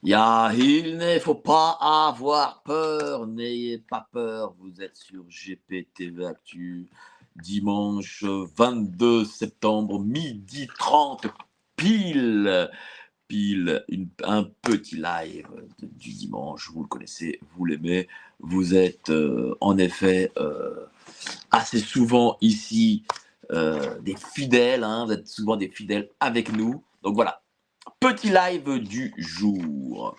Il ne faut pas avoir peur, n'ayez pas peur, vous êtes sur GPTV Actu, dimanche 22 septembre, midi 30, pile, un petit live du dimanche, vous le connaissez, vous l'aimez, vous êtes en effet assez souvent ici des fidèles, hein, vous êtes souvent des fidèles avec nous, donc voilà. Petit live du jour.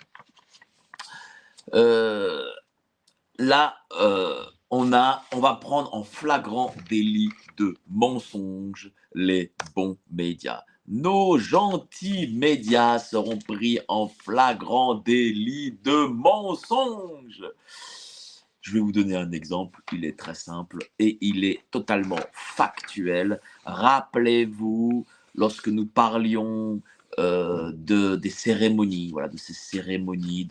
Euh, Là, on va prendre en flagrant délit de mensonge les bons médias. Nos gentils médias seront pris en flagrant délit de mensonge. Je vais vous donner un exemple, il est très simple et il est totalement factuel. Rappelez-vous, lorsque nous parlions des cérémonies, voilà, de ces cérémonies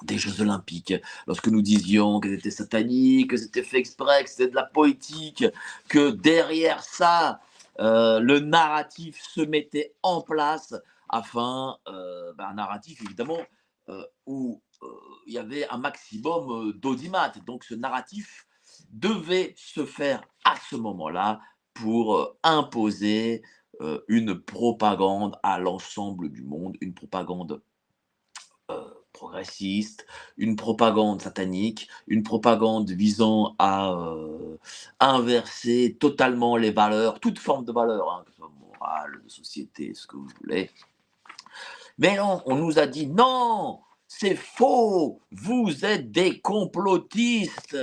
des Jeux Olympiques, lorsque nous disions que c'était satanique, que c'était fait exprès, que c'était de la poétique, que derrière ça, le narratif se mettait en place afin, un narratif évidemment où il y avait un maximum d'audimat. Donc ce narratif devait se faire à ce moment-là pour imposer une propagande à l'ensemble du monde, une propagande progressiste, une propagande satanique, une propagande visant à inverser totalement les valeurs, toute forme de valeur, hein, que ce soit morale, de société, ce que vous voulez. Mais non, on nous a dit non, c'est faux, vous êtes des complotistes,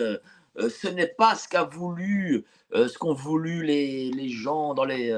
ce n'est pas ce qu'a voulu, ce qu'ont voulu les gens dans les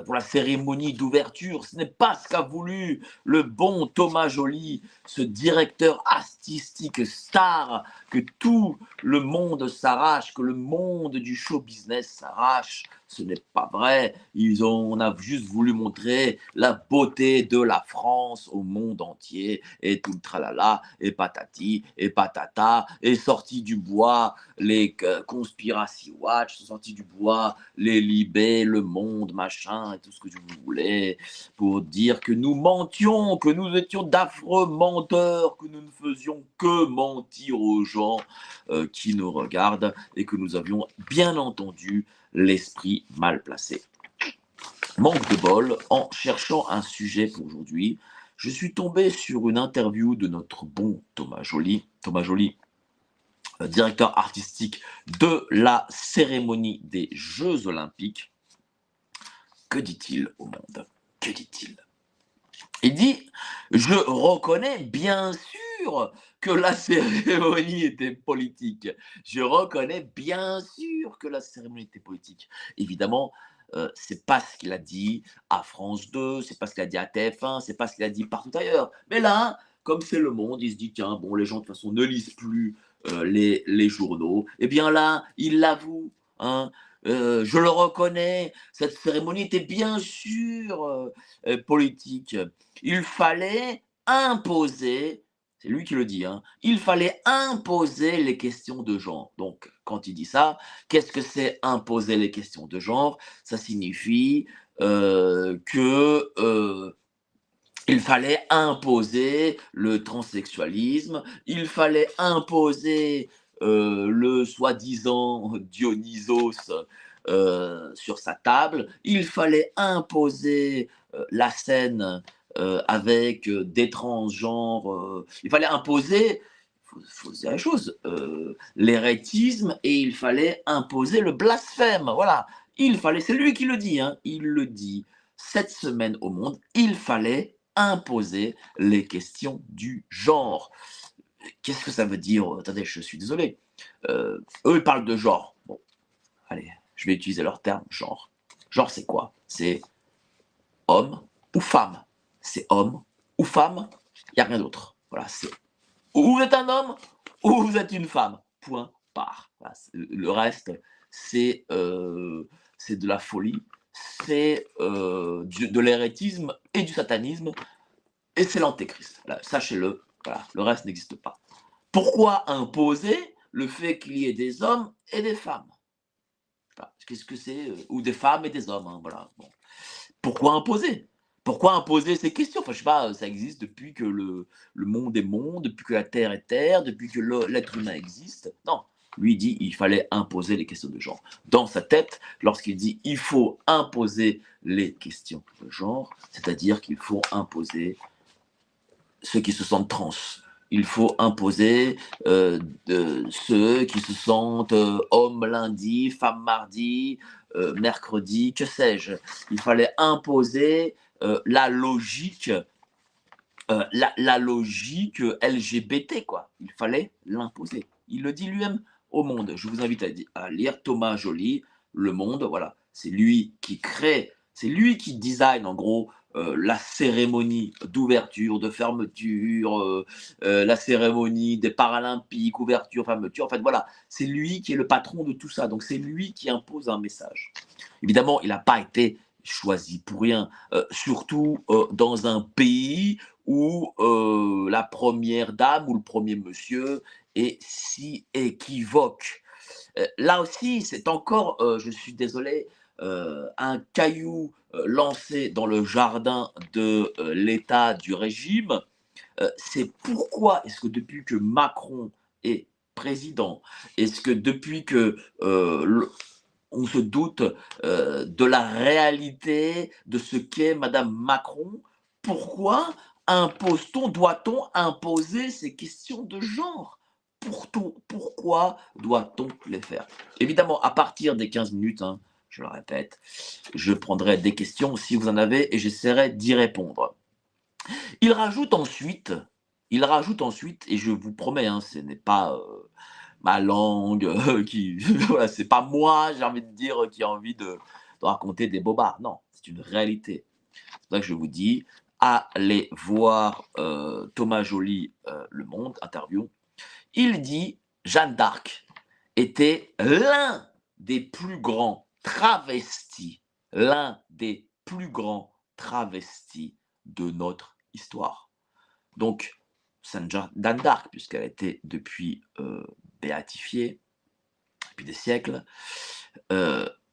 pour la cérémonie d'ouverture. Ce n'est pas ce qu'a voulu le bon Thomas Joly, ce directeur artistique star que tout le monde s'arrache, que le monde du show business s'arrache. Ce n'est pas vrai. On a juste voulu montrer la beauté de la France au monde entier et tout le tralala et patati et patata et sorti du bois les Conspiracy Watch sont sortis du bois, les Libé, Le Monde, machin, et tout ce que vous voulez, pour dire que nous mentions, que nous étions d'affreux menteurs, que nous ne faisions que mentir aux gens qui nous regardent et que nous avions bien entendu l'esprit mal placé. Manque de bol, en cherchant un sujet pour aujourd'hui, je suis tombé sur une interview de notre bon Thomas Joly. Thomas Joly, directeur artistique de la cérémonie des Jeux Olympiques. Que dit-il au monde? Que dit-il? Il dit, je reconnais bien sûr que la cérémonie était politique. Je reconnais bien sûr que la cérémonie était politique. Évidemment, c'est pas ce qu'il a dit à France 2, c'est pas ce qu'il a dit à TF1, c'est pas ce qu'il a dit partout ailleurs. Mais là, comme c'est le monde, il se dit, tiens, bon, les gens de toute façon ne lisent plus les journaux. Eh bien là, il l'avoue, hein, je le reconnais, cette cérémonie était bien sûr politique. Il fallait imposer, c'est lui qui le dit, hein, il fallait imposer les questions de genre. Donc, quand il dit ça, qu'est-ce que c'est imposer les questions de genre? Ça signifie que il fallait imposer le transsexualisme, il fallait imposer le soi-disant Dionysos sur sa table, il fallait imposer la scène avec des transgenres, il fallait imposer, il faut dire les choses, l'hérétisme et il fallait imposer le blasphème. Voilà, il fallait, c'est lui qui le dit, hein, il le dit cette semaine au monde, il fallait imposer les questions du genre. Qu'est-ce que ça veut dire? Attendez, je suis désolé. Eux, ils parlent de genre. Bon, allez, je vais utiliser leur terme, genre. Genre, c'est quoi? C'est homme ou femme. C'est homme ou femme, il n'y a rien d'autre. Voilà, c'est ou vous êtes un homme ou vous êtes une femme. Point barre. Voilà, le reste, c'est de la folie, c'est de l'hérétisme et du satanisme, et c'est l'antéchrist. Voilà, sachez-le, voilà, le reste n'existe pas. Pourquoi imposer le fait qu'il y ait des hommes et des femmes? Voilà, qu'est-ce que c'est? Ou des femmes et des hommes, hein, voilà. Bon. Pourquoi imposer? Pourquoi imposer ces questions? Enfin, je sais pas, ça existe depuis que le monde est monde, depuis que la terre est terre, depuis que l'être humain existe. Non, lui il dit il fallait imposer les questions de genre. Dans sa tête, lorsqu'il dit il faut imposer les questions de genre, c'est-à-dire qu'il faut imposer ceux qui se sentent trans. Il faut imposer ceux qui se sentent hommes lundi, femmes mardi, mercredi, que sais-je. Il fallait imposer la logique, la logique LGBT, quoi. Il fallait l'imposer. Il le dit lui-même au Monde. Je vous invite à lire Thomas Joly, Le Monde. Voilà, c'est lui qui crée, c'est lui qui design en gros la cérémonie d'ouverture, de fermeture, la cérémonie des Paralympiques, ouverture, fermeture. En fait, voilà, c'est lui qui est le patron de tout ça. Donc, c'est lui qui impose un message. Évidemment, il n'a pas été choisi pour rien, surtout dans un pays où la première dame ou le premier monsieur est si équivoque. Là aussi, c'est encore, je suis désolé, un caillou lancé dans le jardin de l'État du régime. C'est pourquoi est-ce que depuis que Macron est président, est-ce que depuis que on se doute de la réalité de ce qu'est Madame Macron, pourquoi impose-t-on, doit-on imposer ces questions de genre? Pourquoi doit-on les faire? Évidemment, à partir des 15 minutes, hein, je le répète, je prendrai des questions si vous en avez et j'essaierai d'y répondre. Il rajoute ensuite, et je vous promets, hein, ce n'est pas ma langue qui, voilà, c'est pas moi, j'ai envie de dire, qui a envie de raconter des bobards. Non, c'est une réalité. C'est pour ça que je vous dis, allez voir Thomas Joly, Le Monde, interview. Il dit Jeanne d'Arc était des plus grands travestis, l'un des plus grands travestis de notre histoire. Donc, Sainte Jeanne d'Arc, puisqu'elle a été depuis béatifiée, depuis des siècles,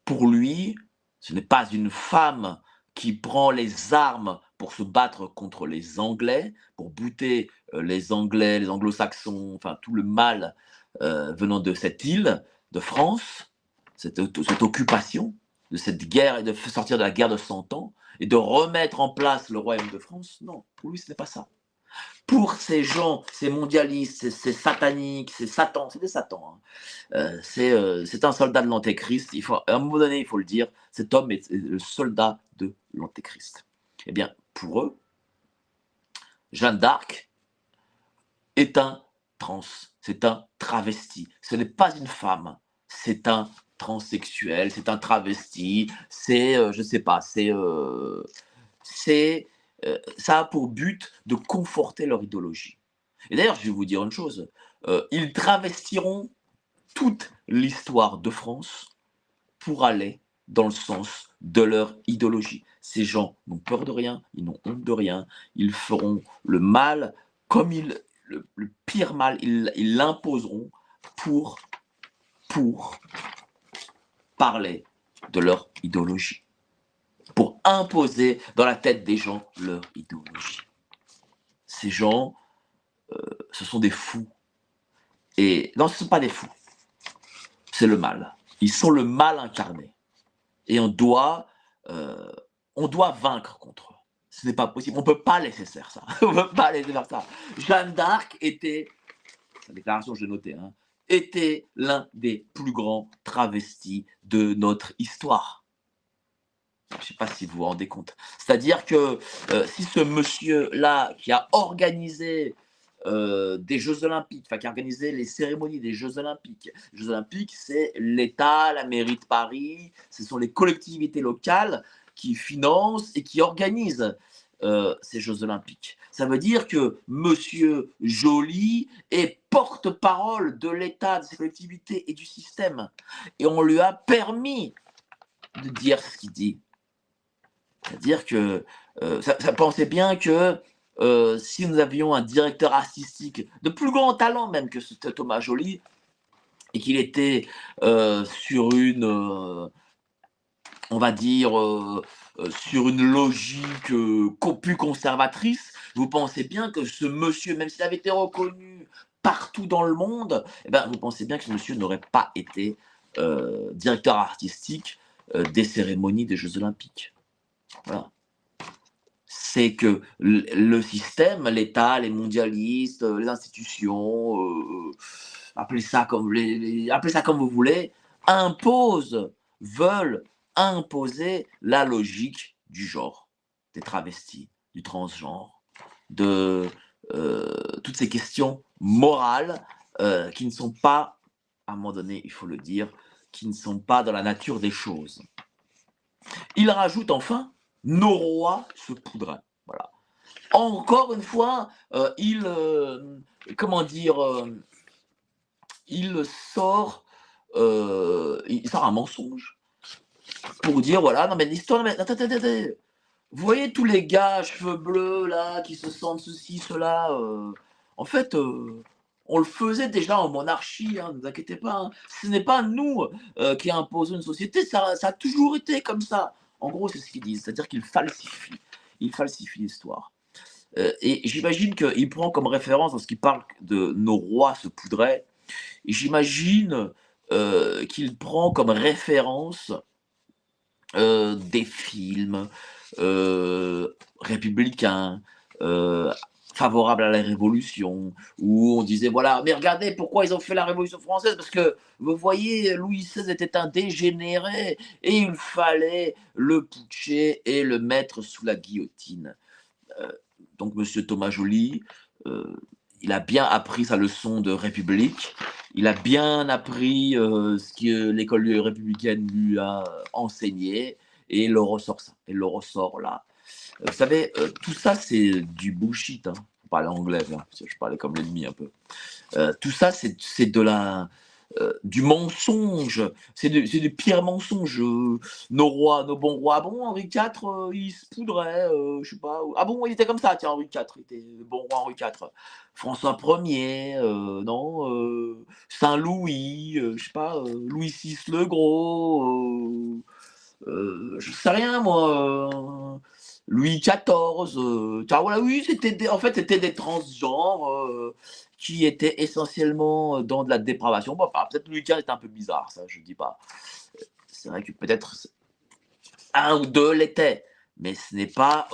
pour lui, ce n'est pas une femme qui prend les armes pour se battre contre les Anglais, pour buter les Anglais, les Anglo-Saxons, enfin tout le mal venant de cette île de France, cette occupation, de cette guerre et de sortir de la guerre de 100 ans et de remettre en place le royaume de France. Non, pour lui, ce n'est pas ça. Pour ces gens, ces mondialistes, ces sataniques, ces satans, c'est des satans, hein. C'est un soldat de l'antéchrist. À un moment donné, il faut le dire, cet homme est le soldat de l'antéchrist. Eh bien, pour eux, Jeanne d'Arc est un trans, c'est un travesti. Ce n'est pas une femme, c'est un transsexuel, c'est un travesti, je ne sais pas, ça a pour but de conforter leur idéologie. Et d'ailleurs, je vais vous dire une chose, ils travestiront toute l'histoire de France pour aller dans le sens de leur idéologie. Ces gens n'ont peur de rien, ils n'ont honte de rien, ils feront le mal comme le pire mal, ils l'imposeront pour parler de leur idéologie, pour imposer dans la tête des gens leur idéologie. Ces gens, ce sont des fous. Et non, ce ne sont pas des fous. C'est le mal. Ils sont le mal incarné. Et on doit vaincre contre eux. Ce n'est pas possible. On ne peut pas laisser faire ça. On ne peut pas laisser faire ça. Jeanne d'Arc était, sa déclaration, je l'ai notée, hein, était l'un des plus grands travestis de notre histoire. Je ne sais pas si vous vous rendez compte. C'est-à-dire que si ce monsieur-là qui a organisé des Jeux Olympiques, qui a organisé les cérémonies des Jeux Olympiques. Les Jeux Olympiques, c'est l'État, la mairie de Paris, ce sont les collectivités locales qui financent et qui organisent ces Jeux Olympiques. Ça veut dire que Monsieur Joly est porte-parole de l'État, de ses collectivités et du système. Et on lui a permis de dire ce qu'il dit. C'est-à-dire que ça pensait bien que si nous avions un directeur artistique de plus grand talent même que ce Thomas Joly, et qu'il était sur une on va dire, sur une logique, plus conservatrice, vous pensez bien que ce monsieur, même s'il avait été reconnu partout dans le monde, eh ben, vous pensez bien que ce monsieur n'aurait pas été, directeur artistique, des cérémonies des Jeux olympiques. Voilà. C'est que le système, l'État, les mondialistes, les institutions, appelez ça comme vous voulez, imposent, veulent imposer la logique du genre, des travestis, du transgenre, de toutes ces questions morales qui ne sont pas, à un moment donné, il faut le dire, qui ne sont pas dans la nature des choses. Il rajoute enfin, nos rois se poudraient. Voilà. Encore une fois, comment dire, il sort un mensonge pour dire voilà, non mais l'histoire, non mais attendez. Vous voyez tous les gars à cheveux bleus là qui se sentent ceci, cela, en fait, on le faisait déjà en monarchie, hein, ne vous inquiétez pas. Hein. Ce n'est pas nous qui imposons une société, ça a toujours été comme ça. En gros, c'est ce qu'ils disent, c'est-à-dire qu'ils falsifient. Ils falsifient l'histoire. Et j'imagine qu'il prend comme référence, lorsqu'il parle de nos rois se poudraient, j'imagine qu'il prend comme référence des films républicains, favorables à la Révolution, où on disait voilà, mais regardez pourquoi ils ont fait la Révolution française, parce que vous voyez, Louis XVI était un dégénéré et il fallait le putcher et le mettre sous la guillotine. Euh, donc, Monsieur Thomas Joly, il a bien appris sa leçon de République. Il a bien appris ce que l'école républicaine lui a enseigné et il le ressort ça. Il le ressort là. Vous savez, tout ça, c'est du bullshit. Hein. Faut parler anglais, là, parce que je parlais comme l'ennemi un peu. Tout ça, c'est de la, du mensonge. C'est du pire mensonge. Nos rois, nos bons rois. Ah bon, Henri IV, il se poudrait, je sais pas. Ah bon, il était comme ça, tiens, Henri IV, il était le bon roi Henri IV. François Ier, non, Saint-Louis, je sais pas, Louis VI le Gros, je sais rien moi, Louis XIV, voilà, oui, en fait, c'était des transgenres qui étaient essentiellement dans de la dépravation. Bon, enfin, peut-être Louis XV était un peu bizarre, ça, je dis pas. C'est vrai que peut-être un ou deux l'étaient, mais ce n'est pas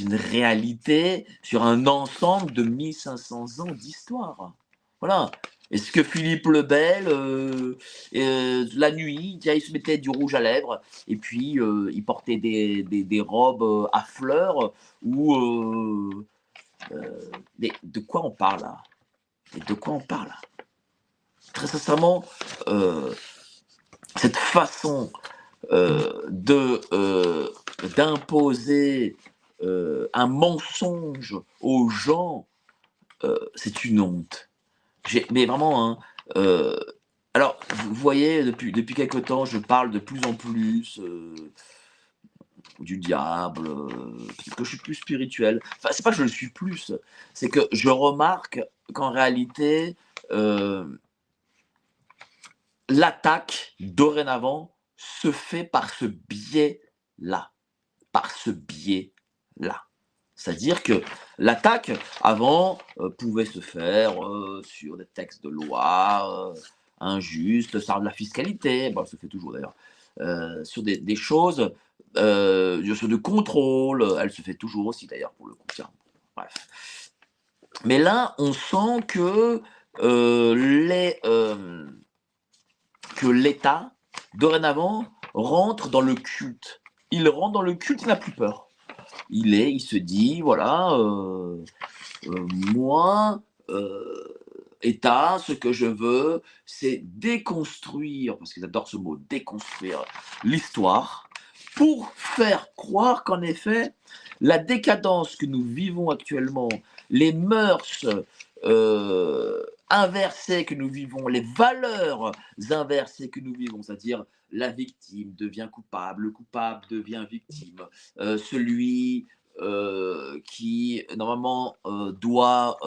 une réalité sur un ensemble de 1500 ans d'histoire. Voilà. Est-ce que Philippe le Bel, la nuit, il se mettait du rouge à lèvres et puis il portait des robes à fleurs ou de quoi on parle là? Et de quoi on parle là? Très sincèrement, cette façon d'imposer un mensonge aux gens, c'est une honte. Mais vraiment, hein, alors, vous voyez, depuis quelque temps, je parle de plus en plus du diable, peut-être que je suis plus spirituel. Enfin, c'est pas que je le suis plus, c'est que je remarque qu'en réalité, l'attaque, dorénavant, se fait par ce biais-là. Par ce biais-là. C'est-à-dire que l'attaque, avant, pouvait se faire sur des textes de loi injustes, sur de la fiscalité, bon, elle se fait toujours d'ailleurs, sur des choses, sur de contrôle, elle se fait toujours aussi d'ailleurs pour le coup, tiens, bref. Mais là, on sent que, que l'État, dorénavant, rentre dans le culte. Il rentre dans le culte, il n'a plus peur. Il se dit, voilà, moi, État, ce que je veux, c'est déconstruire, parce qu'ils adorent ce mot, déconstruire l'histoire, pour faire croire qu'en effet, la décadence que nous vivons actuellement, les mœurs inversées que nous vivons, les valeurs inversées que nous vivons, c'est-à-dire la victime devient coupable, le coupable devient victime, celui qui normalement doit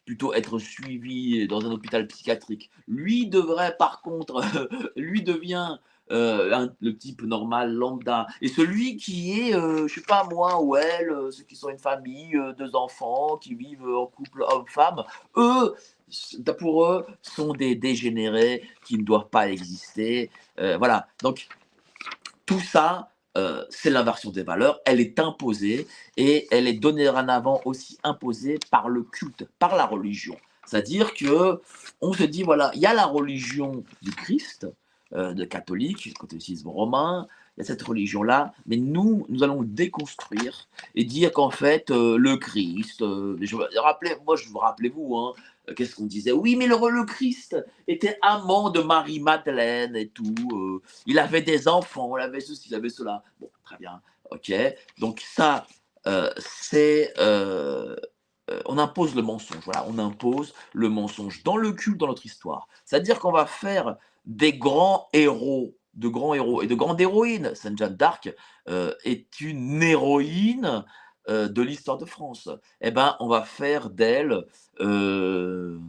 plutôt être suivi dans un hôpital psychiatrique. Lui devrait par contre, lui devient le type normal, lambda, et celui qui est, je sais pas moi, ou elle, ceux qui sont une famille, 2 enfants, qui vivent en couple homme-femme, eux, pour eux, sont des dégénérés qui ne doivent pas exister. Voilà. Donc, tout ça, c'est l'inversion des valeurs. Elle est imposée et elle est donnée en avant aussi imposée par le culte, par la religion. C'est-à-dire que on se dit voilà, il y a la religion du Christ, de catholique, le catholicisme romain, il y a cette religion-là, mais nous allons le déconstruire et dire qu'en fait, le Christ, rappelez-vous, hein, qu'est-ce qu'on disait? Oui, mais le Christ était amant de Marie-Madeleine et tout. Il avait des enfants, il avait ceci, il avait cela. Bon, très bien, ok. Donc ça, c'est... on impose le mensonge, voilà, on impose le mensonge dans le culte, dans notre histoire. C'est-à-dire qu'on va faire des grands héros, de grands héros et de grandes héroïnes. Sainte Jeanne d'Arc est une héroïne de l'histoire de France. Eh ben, on va faire d'elle euh,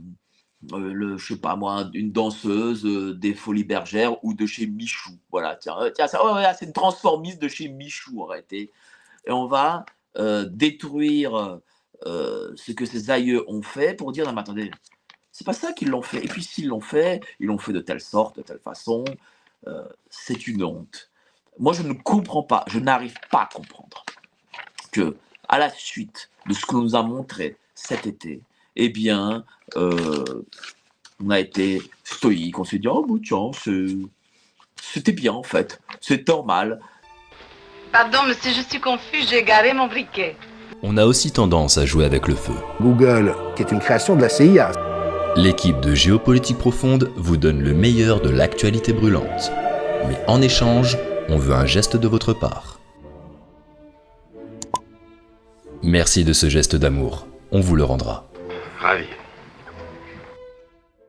je sais pas moi, une danseuse des Folies Bergères ou de chez Michou. Voilà, tiens, tiens ça, ouais, c'est une transformiste de chez Michou en réalité. Et on va détruire ce que ses aïeux ont fait pour dire non, mais attendez, c'est pas ça qu'ils l'ont fait. Et puis s'ils l'ont fait, ils l'ont fait de telle sorte, de telle façon. C'est une honte. Moi, je ne comprends pas, je n'arrive pas à comprendre que, à la suite de ce que nous a montré cet été, eh bien, on a été stoïque, on s'est dit, oh, bah, tiens, c'était bien en fait, c'est normal. Pardon, monsieur, je suis confus, j'ai garé mon briquet. On a aussi tendance à jouer avec le feu. Google, qui est une création de la CIA. L'équipe de Géopolitique Profonde vous donne le meilleur de l'actualité brûlante. Mais en échange, on veut un geste de votre part. Merci de ce geste d'amour, on vous le rendra. Ravi.